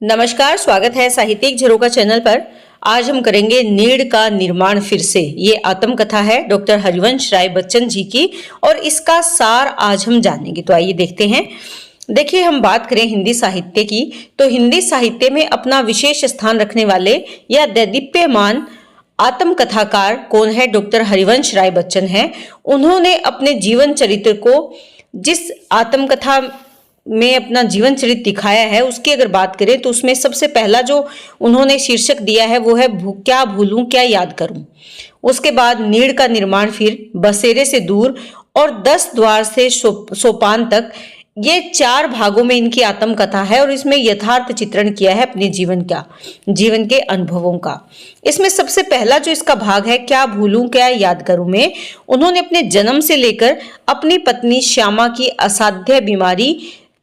नमस्कार, स्वागत है साहित्यिक झरोखा चैनल पर। आज हम करेंगे नीड़ का निर्माण फिर से। ये आत्मकथा है डॉक्टर हरिवंश राय बच्चन जी की और इसका सार आज हम जानेंगे। तो आइए देखते हैं। देखिए, हम बात करें हिंदी साहित्य की तो हिंदी साहित्य में अपना विशेष स्थान रखने वाले या दैदीप्यमान आत्मकथाकार कौन है? डॉक्टर हरिवंश राय बच्चन है। उन्होंने अपने जीवन चरित्र को जिस आत्मकथा में अपना जीवन चरित्र दिखाया है उसकी अगर बात करें तो उसमें सबसे पहला जो उन्होंने शीर्षक दिया है वो है क्या भूलूं क्या याद करूं। उसके बाद नीड़ का निर्माण फिर, बसेरे से दूर और 10 द्वार से सोपान तक, ये 4 भागों में इनकी आत्मकथा है और इसमें यथार्थ चित्रण किया है अपने जीवन के अनुभवों का। इसमें सबसे पहला जो इसका भाग है क्या भूलूं क्या याद करूं में उन्होंने अपने जन्म से लेकर अपनी पत्नी श्यामा की असाध्य बीमारी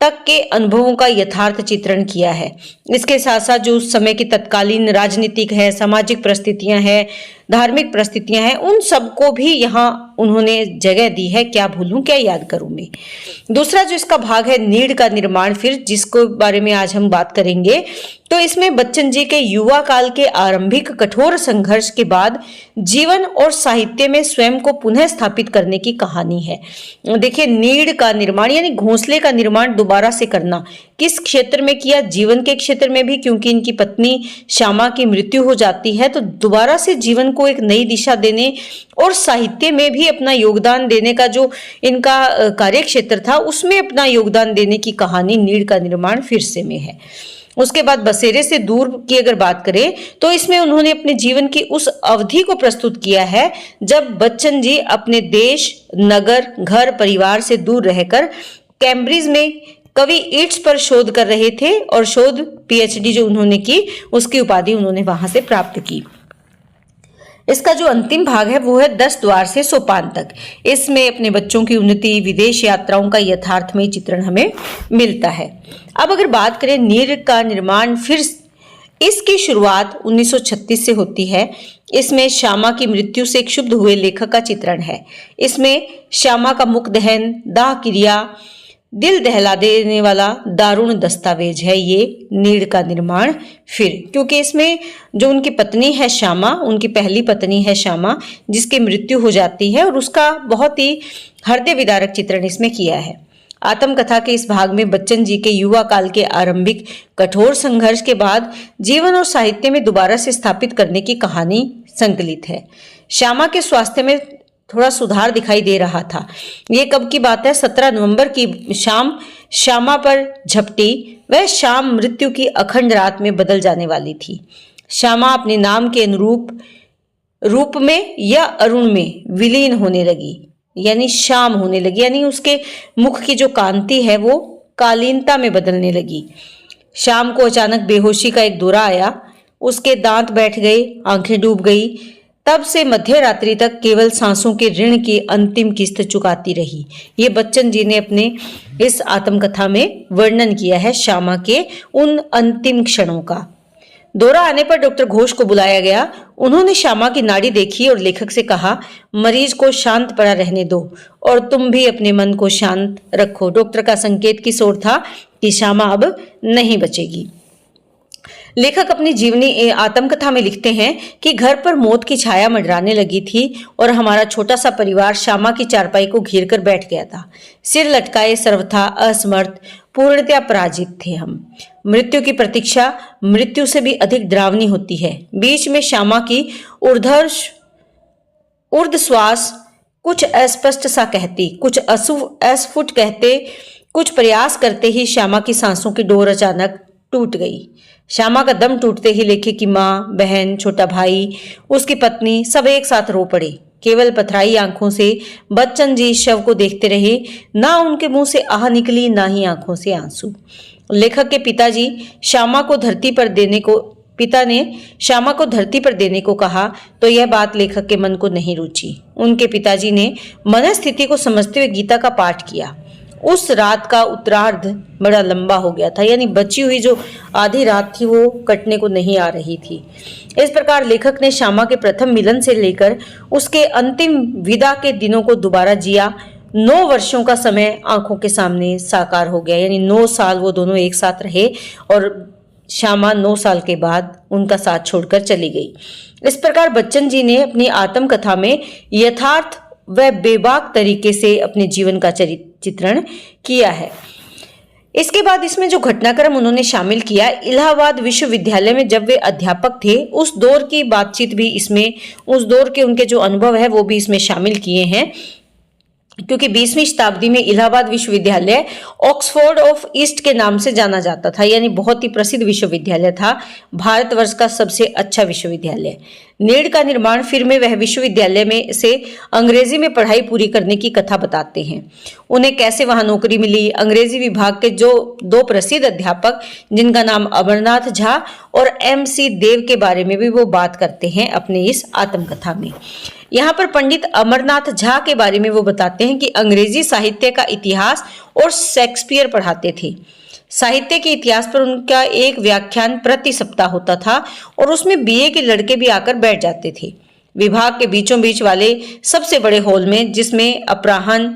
तक के अनुभवों का यथार्थ चित्रण किया है। इसके साथ साथ जो उस समय की तत्कालीन राजनीतिक है, सामाजिक परिस्थितियां हैं, धार्मिक परिस्थितियां हैं, उन सबको भी यहाँ उन्होंने जगह दी है क्या भूलूं क्या याद करूं में। दूसरा जो इसका भाग है नीड़ का निर्माण फिर, जिसको बारे में आज हम बात करेंगे, तो इसमें बच्चन जी के युवा काल के आरंभिक कठोर संघर्ष के बाद जीवन और साहित्य में स्वयं को पुनः स्थापित करने की कहानी है। देखिए, नीड़ का निर्माण यानी घोंसले का निर्माण दोबारा से करना। किस क्षेत्र में किया? जीवन के क्षेत्र में भी, क्योंकि इनकी पत्नी श्यामा की मृत्यु हो जाती है तो दोबारा से जीवन को एक नई दिशा देने और साहित्य में भी अपना योगदान देने का जो इनका कार्य क्षेत्र था उसमें अपना योगदान देने की कहानी नीड़ का निर्माण फिर से में है। उसके बाद बसेरे से दूर की अगर बात करें तो इसमें उन्होंने अपने जीवन की उस अवधि को प्रस्तुत किया है जब बच्चन जी अपने देश, नगर, घर परिवार से दूर रहकर कैम्ब्रिज में कवि ईट्स पर शोध कर रहे थे और शोध पीएचडी जो उन्होंने की उसकी उपाधि उन्होंने वहां से प्राप्त की। इसका जो अंतिम भाग है वो है 10 द्वार से सोपान तक। इसमें अपने बच्चों की उन्नति, विदेश यात्राओं का यथार्थमय चित्रण हमें मिलता है। अब अगर बात करें नीड़ का निर्माण फिर, इसकी शुरुआत 1936 से होती है। इसमें श्यामा की मृत्यु से क्षुब्ध हुए लेखक का चित्रण है। इसमें श्यामा का मुख दहन, दाह क्रिया, दिल दहला देने वाला दारुण दस्तावेज है ये नीड़ का निर्माण फिर, क्योंकि इसमें जो उनकी पत्नी है श्यामा, उनकी पहली पत्नी है श्यामा, जिसकी मृत्यु हो जाती है और उसका बहुत ही हृदय विदारक चित्रण इसमें किया है। आत्मकथा के इस भाग में बच्चन जी के युवा काल के आरंभिक कठोर संघर्ष के बाद जीवन और साहित्य में दोबारा से स्थापित करने की कहानी संकलित है। श्यामा के स्वास्थ्य में थोड़ा सुधार दिखाई दे रहा था। ये कब की बात है? 17 नवंबर की शाम श्यामा पर झपटी वह शाम मृत्यु की अखंड रात में बदल जाने वाली थी। श्यामा अपने नाम के अनुरूप रूप में या अरुण में विलीन होने लगी, यानी शाम होने लगी, यानी उसके मुख की जो कांति है वो कालीनता में बदलने लगी। शाम को अचानक बेहोशी का एक दौरा आया, उसके दांत बैठ गए, आंखें डूब गई। तब से मध्य रात्रि तक केवल सांसों के ऋण की अंतिम किस्त चुकाती रही। ये बच्चन जी ने अपने इस आत्मकथा में वर्णन किया है श्यामा के उन अंतिम क्षणों का। दौरा आने पर डॉक्टर घोष को बुलाया गया। उन्होंने श्यामा की नाड़ी देखी और लेखक से कहा, मरीज को शांत पड़ा रहने दो और तुम भी अपने मन को शांत रखो। डॉक्टर का संकेत किस ओर था कि श्यामा अब नहीं बचेगी। लेखक अपनी जीवनी आत्मकथा में लिखते हैं कि घर पर मौत की छाया मंडराने लगी थी और हमारा छोटा सा परिवार श्यामा की चारपाई को घेर कर बैठ गया था। सिर लटकाए, सर्वथा असमर्थ, पूर्णतया पराजित थे हम। मृत्यु की प्रतीक्षा मृत्यु से भी अधिक डरावनी होती है। बीच में श्यामा की ऊर्ध्व श्वास कुछ अस्पष्ट सा कहती, कुछ अस्फुट कहते, कुछ प्रयास करते ही श्यामा की सांसों की डोर अचानक टूट गई। श्यामा का दम टूटते ही लेखे की माँ, बहन, छोटा भाई, उसकी पत्नी सब एक साथ रो पड़े। केवल पथराई आंखों से बच्चन जी शव को देखते रहे। ना उनके मुंह से आह निकली, ना ही आंखों से आंसू। लेखक के पिता ने श्यामा को धरती पर देने को कहा तो यह बात लेखक के मन को नहीं रुची। उनके पिताजी ने मनस्थिति को समझते हुए गीता का पाठ किया। उस रात का उत्तरार्ध बड़ा लंबा हो गया था, यानी बची हुई जो आधी रात थी वो कटने को नहीं आ रही थी। इस प्रकार लेखक ने श्यामा के प्रथम मिलन से लेकर उसके अंतिम विदा के दिनों को दोबारा जिया। 9 वर्षों का समय आंखों के सामने साकार हो गया, यानी 9 साल वो दोनों एक साथ रहे और श्यामा 9 साल के बाद उनका साथ छोड़कर चली गई। इस प्रकार बच्चन जी ने अपनी आत्मकथा में यथार्थ व बेबाक तरीके से अपने जीवन का चित्रण किया है। इसके बाद इसमें जो घटनाक्रम उन्होंने शामिल किया, इलाहाबाद विश्वविद्यालय में जब वे अध्यापक थे उस दौर की बातचीत भी इसमें, उस दौर के उनके जो अनुभव है वो भी इसमें शामिल किए हैं, क्योंकि 20वीं शताब्दी में इलाहाबाद विश्वविद्यालय ऑक्सफोर्ड ऑफ ईस्ट के नाम से जाना जाता था, यानी बहुत ही प्रसिद्ध विश्वविद्यालय था, भारतवर्ष का सबसे अच्छा विश्वविद्यालय। नीड़ का निर्माण फिर में वह विश्वविद्यालय में से अंग्रेजी में पढ़ाई पूरी करने की कथा बताते हैं। उन्हें कैसे वहां नौकरी मिली, अंग्रेजी विभाग के जो 2 प्रसिद्ध अध्यापक जिनका नाम अमरनाथ झा और MC देव के बारे में भी वो बात करते हैं अपने इस आत्मकथा में। यहाँ पर पंडित अमरनाथ झा के बारे में वो बताते हैं कि अंग्रेजी साहित्य का इतिहास और शेक्सपियर पढ़ाते थे। साहित्य के इतिहास पर उनका एक व्याख्यान प्रति सप्ताह होता था और उसमें BA के लड़के भी आकर बैठ जाते थे। विभाग के बीचों बीच वाले सबसे बड़े हॉल में, जिसमें अपराह्न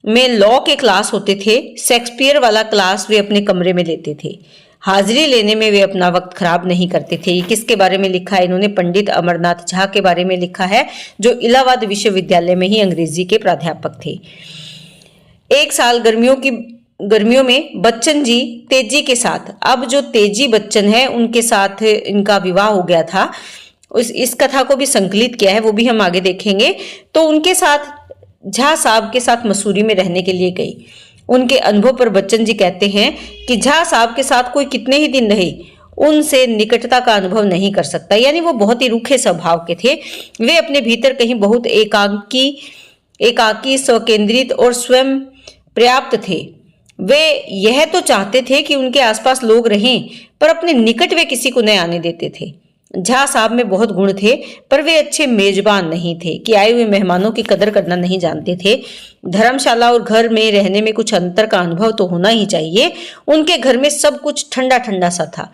में लॉ के क्लास होते थे, शेक्सपियर वाला क्लास वे अपने कमरे में लेते थे। हाजिरी लेने में वे अपना वक्त खराब नहीं करते थे। ये किसके बारे में लिखा है इन्होंने? पंडित अमरनाथ झा के बारे में लिखा है, जो इलाहाबाद विश्वविद्यालय में ही अंग्रेजी के प्राध्यापक थे। एक साल गर्मियों में बच्चन जी तेजी के साथ, अब जो तेजी बच्चन है उनके साथ इनका विवाह हो गया था। इस कथा को भी संकलित किया है, वो भी हम आगे देखेंगे। तो उनके साथ झा साहब के साथ मसूरी में रहने के लिए गई। उनके अनुभव पर बच्चन जी कहते हैं कि झा साहब के साथ कोई कितने ही दिन रहे, उनसे निकटता का अनुभव नहीं कर सकता, यानी वो बहुत ही रूखे स्वभाव के थे। वे अपने भीतर कहीं बहुत एकाकी स्वकेंद्रित और स्वयं पर्याप्त थे। वे यह तो चाहते थे कि उनके आसपास लोग रहें, पर अपने निकट वे किसी को न आने देते थे। झा साहब में बहुत गुण थे, पर वे अच्छे मेजबान नहीं थे कि आए हुए मेहमानों की कदर करना नहीं जानते थे। धर्मशाला और घर में रहने में कुछ अंतर का अनुभव तो होना ही चाहिए। उनके घर में सब कुछ ठंडा ठंडा सा था,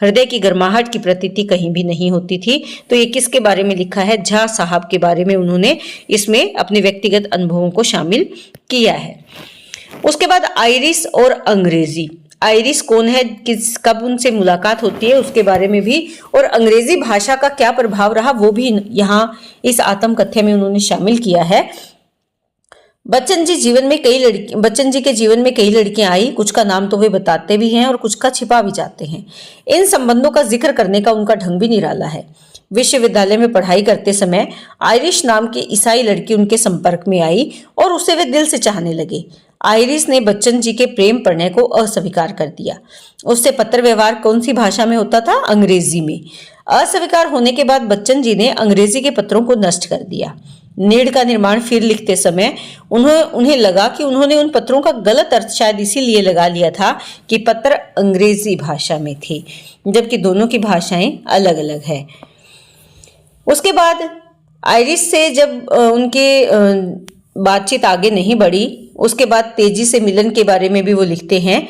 हृदय की गर्माहट की प्रतीति कहीं भी नहीं होती थी। तो ये किसके बारे में लिखा है? झा साहब के बारे में उन्होंने इसमें अपने व्यक्तिगत अनुभवों को शामिल किया है। उसके बाद आयरिश और अंग्रेजी। आयरिश कौन है, कब उनसे मुलाकात होती है उसके बारे में भी, और अंग्रेजी भाषा का क्या प्रभाव रहा वो भी यहाँ इस आत्मकथा में उन्होंने शामिल किया है। बच्चन जी के जीवन में कई लड़कियां आई, कुछ का नाम तो वे बताते भी हैं और कुछ का छिपा भी जाते हैं। इन संबंधों का जिक्र करने का उनका ढंग भी निराला है। विश्वविद्यालय में पढ़ाई करते समय आयरिश नाम की ईसाई लड़की उनके संपर्क में आई और उसे वे दिल से चाहने लगे। आयरिश ने बच्चन जी के प्रेम पढ़ने को अस्वीकार कर दिया। उससे पत्र व्यवहार कौन सी भाषा में होता था? अंग्रेजी में। अस्वीकार होने के बाद बच्चन जी ने अंग्रेजी के पत्रों को नष्ट कर दिया। नीड़ का निर्माण फिर लिखते समय उन्हें लगा कि उन्होंने उन पत्रों का गलत अर्थ शायद इसीलिए लगा लिया था कि पत्र अंग्रेजी भाषा में थे, जबकि दोनों की भाषाएं अलग अलग है। उसके बाद आयरिश से जब उनके बातचीत आगे नहीं बढ़ी, उसके बाद तेजी से मिलन के बारे में भी वो लिखते हैं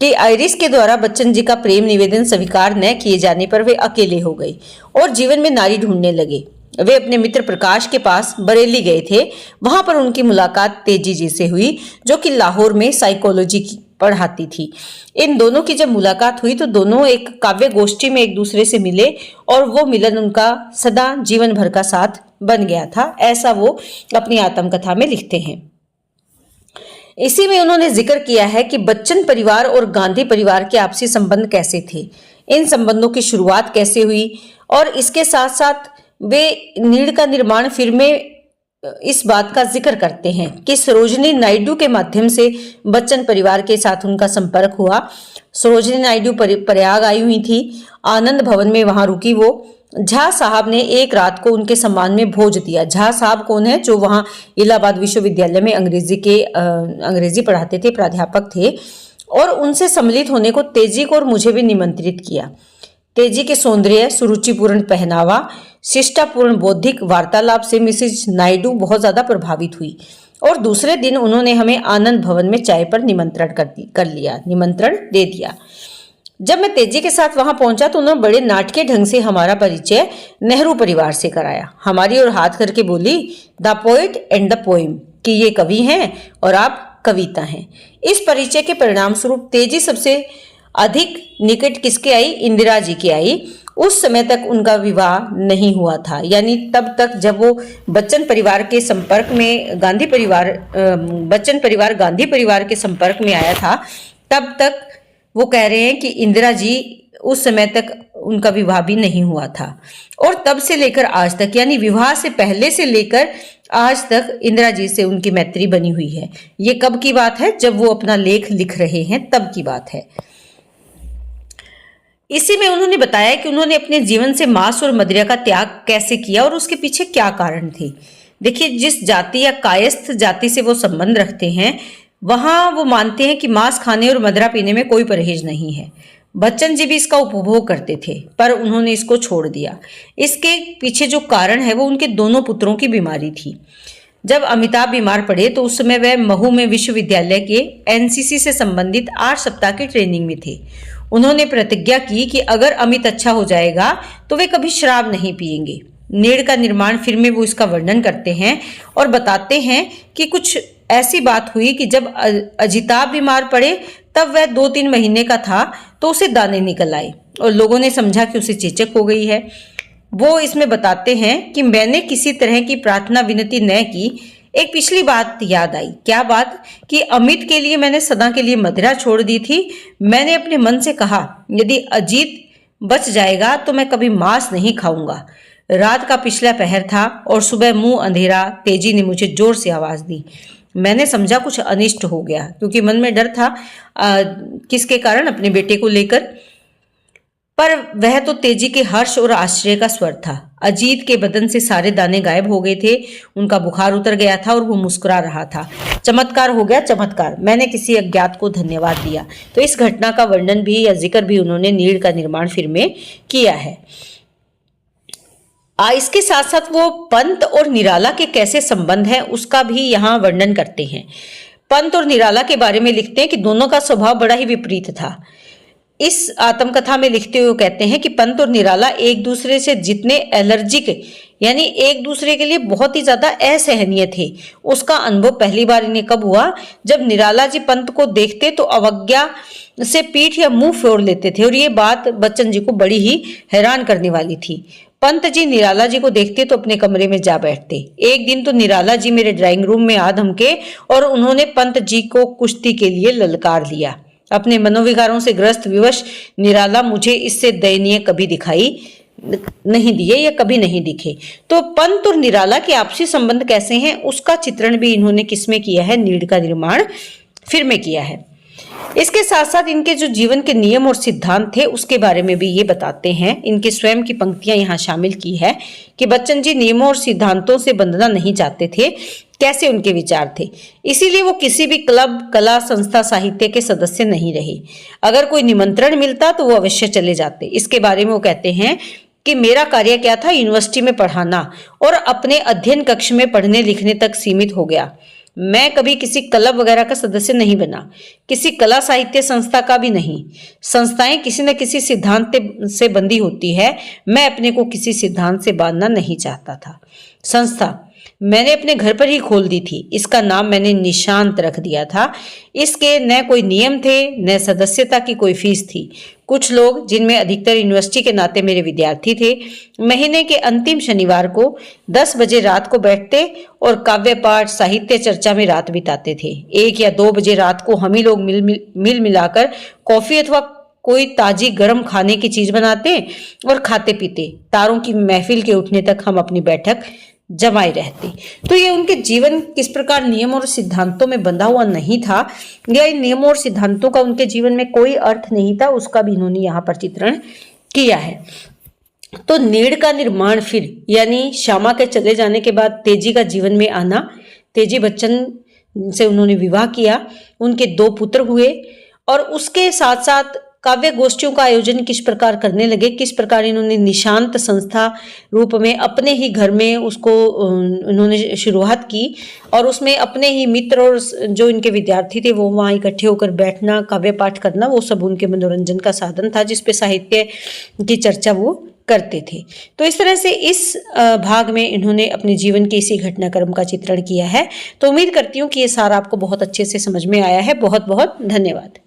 कि आयरिश के द्वारा बच्चन जी का प्रेम निवेदन स्वीकार न किए जाने पर वे अकेले हो गए और जीवन में नारी ढूंढने लगे। वे अपने मित्र प्रकाश के पास बरेली गए थे। वहां पर उनकी मुलाकात तेजी जी से हुई, जो कि लाहौर में साइकोलॉजी पढ़ाती थी। इन दोनों की जब मुलाकात हुई तो दोनों एक काव्य गोष्ठी में एक दूसरे से मिले और वो मिलन उनका सदा जीवन भर का साथ बन गया था, ऐसा वो अपनी आत्मकथा में लिखते हैं। इसी में उन्होंने जिक्र किया है कि बच्चन परिवार और गांधी परिवार के आपसी संबंध कैसे थे, इन संबंधों की शुरुआत कैसे हुई, और इसके साथ साथ वे नीड़ का निर्माण फिर में इस बात का जिक्र करते हैं कि सरोजिनी नायडू के माध्यम से बच्चन परिवार के साथ उनका संपर्क हुआ। सरोजिनी नायडू प्रयाग आई हुई थी, आनंद भवन में वहां रुकी वो। झा साहब ने एक रात को उनके सम्मान में भोज दिया। झा साहब कौन है? जो वहां इलाहाबाद विश्वविद्यालय में अंग्रेजी पढ़ाते थे, प्राध्यापक थे, और उनसे सम्मिलित होने को तेजी को और मुझे भी निमंत्रित किया। तेजी के सौंदर्य, सुरुचिपूर्ण पहनावा, शिष्टापूर्ण बौद्धिक वार्तालाप से मिसेज नायडू बहुत ज्यादा प्रभावित हुई और दूसरे दिन उन्होंने हमें आनंद भवन में चाय पर निमंत्रण दे दिया। जब मैं तेजी के साथ वहां पहुंचा तो उन्होंने बड़े नाटकीय ढंग से हमारा परिचय नेहरू परिवार से कराया। हमारी ओर हाथ करके बोली, the poet and the poem, कि ये कवि हैं और आप कविता हैं। इस परिचय के परिणाम स्वरूप तेजी सबसे अधिक निकट किसके आई? इंदिरा जी की आई। उस समय तक उनका विवाह नहीं हुआ था, यानी तब तक जब वो बच्चन परिवार के संपर्क में बच्चन परिवार गांधी परिवार के संपर्क में आया था, तब तक वो कह रहे हैं कि इंदिरा जी उस समय तक उनका विवाह भी नहीं हुआ था। और तब से लेकर आज तक, यानी विवाह से पहले से लेकर आज तक इंदिरा जी से उनकी मैत्री बनी हुई है। ये कब की बात है? जब वो अपना लेख लिख रहे हैं तब की बात है। इसी में उन्होंने बताया कि उन्होंने अपने जीवन से मांस और मदिरा का त्याग कैसे किया और उसके पीछे क्या कारण थे। देखिए, जिस जाति या कायस्थ जाति से वो संबंध रखते हैं, वहां वो मानते हैं कि मांस खाने और मदिरा पीने में कोई परहेज नहीं है। बच्चन जी भी इसका उपभोग करते थे, पर उन्होंने इसको छोड़ दिया। इसके पीछे जो कारण है वो उनके दोनों पुत्रों की बीमारी थी। जब अमिताभ बीमार पड़े तो उस समय वह महू में विश्वविद्यालय के एनसीसी से संबंधित 8 सप्ताह की ट्रेनिंग में थे। उन्होंने प्रतिज्ञा की कि अगर अमित अच्छा हो जाएगा तो वे कभी शराब नहीं पिएंगे। नीड़ का निर्माण फिल्म में वो इसका वर्णन करते हैं और बताते हैं कि कुछ ऐसी बात हुई कि जब अजिताभ बीमार पड़े तब वह 2-3 महीने का था तो उसे दाने निकल आए और लोगों ने समझा कि उसे चेचक हो गई है। वो इसमें बताते हैं कि मैंने किसी तरह की प्रार्थना विनती न की। एक पिछली बात याद आई। क्या बात? कि अमित के लिए मैंने सदा के लिए मदिरा छोड़ दी थी। मैंने अपने मन से कहा, यदि अजीत बच जाएगा तो मैं कभी मांस नहीं खाऊंगा। रात का पिछला पहर था और सुबह मुंह अंधेरा तेजी ने मुझे जोर से आवाज दी। मैंने समझा कुछ अनिष्ट हो गया, क्योंकि मन में डर था किसके कारण? अपने बेटे को लेकर। पर वह तो तेजी के हर्ष और आश्चर्य का स्वर था। अजीत के बदन से सारे दाने गायब हो गए थे, उनका बुखार उतर गया था और वो मुस्कुरा रहा था। चमत्कार हो गया, चमत्कार। मैंने किसी अज्ञात को धन्यवाद दिया। तो इस घटना का वर्णन भी या जिक्र भी उन्होंने नीड़ का निर्माण फिल्म में किया है। इसके साथ साथ वो पंत और निराला के कैसे संबंध है उसका भी यहाँ वर्णन करते हैं। पंत और निराला के बारे में लिखते हैं कि दोनों का स्वभाव बड़ा ही विपरीत था। इस आत्मकथा में लिखते हुए कहते हैं कि पंत और निराला एक दूसरे से जितने एलर्जिक, यानी एक दूसरे के लिए बहुत ही ज्यादा असहनीय थे, उसका अनुभव पहली बार इन्हें कब हुआ? जब निराला जी पंत को देखते तो अवज्ञा से पीठ या मुंह फोड़ लेते थे और ये बात बच्चन जी को बड़ी ही हैरान करने वाली थी। पंत जी निराला जी को देखते तो अपने कमरे में जा बैठते। एक दिन तो निराला जी मेरे ड्राइंग रूम में आ धमके और उन्होंने पंत जी को कुश्ती के लिए ललकार लिया। अपने मनोविकारों से ग्रस्त विवश निराला मुझे इससे दयनीय कभी दिखाई नहीं दिए या कभी नहीं दिखे। तो पंत और निराला के आपसी संबंध कैसे हैं उसका चित्रण भी इन्होंने किसमें किया है? नीड़ का निर्माण फिल्म में किया है। इसके साथ साथ इनके जो जीवन के नियम और सिद्धांत थे उसके बारे में भी ये बताते हैं। इनके स्वयं की पंक्तियां यहाँ शामिल की है कि बच्चन जी नियमों और सिद्धांतों से बंधना नहीं चाहते थे। कैसे उनके विचार थे, इसीलिए वो किसी भी क्लब, कला संस्था, साहित्य के सदस्य नहीं रहे। अगर कोई निमंत्रण मिलता तो वो अवश्य चले जाते। इसके बारे में वो कहते हैं कि मेरा कार्य क्या था? यूनिवर्सिटी में पढ़ाना और अपने अध्ययन कक्ष में पढ़ने लिखने तक सीमित हो गया। मैं कभी किसी क्लब वगैरह का सदस्य नहीं बना, किसी कला साहित्य संस्था का भी नहीं। संस्थाएं किसी न किसी सिद्धांत से बंधी होती है, मैं अपने को किसी सिद्धांत से बांधना नहीं चाहता था। संस्था मैंने अपने घर पर ही खोल दी थी। इसका नाम मैंने निशांत रख दिया था। इसके न कोई नियम थे न सदस्यता की कोई फीस थी। कुछ लोग, जिनमें अधिकतर यूनिवर्सिटी के नाते मेरे विद्यार्थी थे, महीने के अंतिम शनिवार को 10 बजे रात को बैठते और काव्य पाठ, साहित्य चर्चा में रात बिताते थे। 1 या 2 बजे रात को हम ही लोग मिल मिलाकर कॉफी अथवा कोई ताजी गर्म खाने की चीज बनाते और खाते पीते। तारों की महफिल के उठने तक हम अपनी बैठक जमाए रहते। तो ये उनके जीवन किस प्रकार नियम और सिद्धांतों में बंधा हुआ नहीं था, या इन नियमों और सिद्धांतों का उनके जीवन में कोई अर्थ नहीं था, उसका भी इन्होंने यहाँ पर चित्रण किया है। तो नीड़ का निर्माण फिर, यानी श्यामा के चले जाने के बाद तेजी का जीवन में आना। तेजी बच्चन से उन्होंने विवाह किया, उनके 2 पुत्र हुए और उसके साथ साथ काव्य गोष्ठियों का आयोजन किस प्रकार करने लगे, किस प्रकार इन्होंने निशांत संस्था रूप में अपने ही घर में उसको उन्होंने शुरुआत की और उसमें अपने ही मित्र और जो इनके विद्यार्थी थे वो वहाँ इकट्ठे होकर बैठना, काव्य पाठ करना, वो सब उनके मनोरंजन का साधन था, जिसपे साहित्य की चर्चा वो करते थे। तो इस तरह से इस भाग में इन्होंने अपने जीवन के इसी घटनाक्रम का चित्रण किया है। तो उम्मीद करती हूँ कि ये सारा आपको बहुत अच्छे से समझ में आया है। बहुत बहुत धन्यवाद।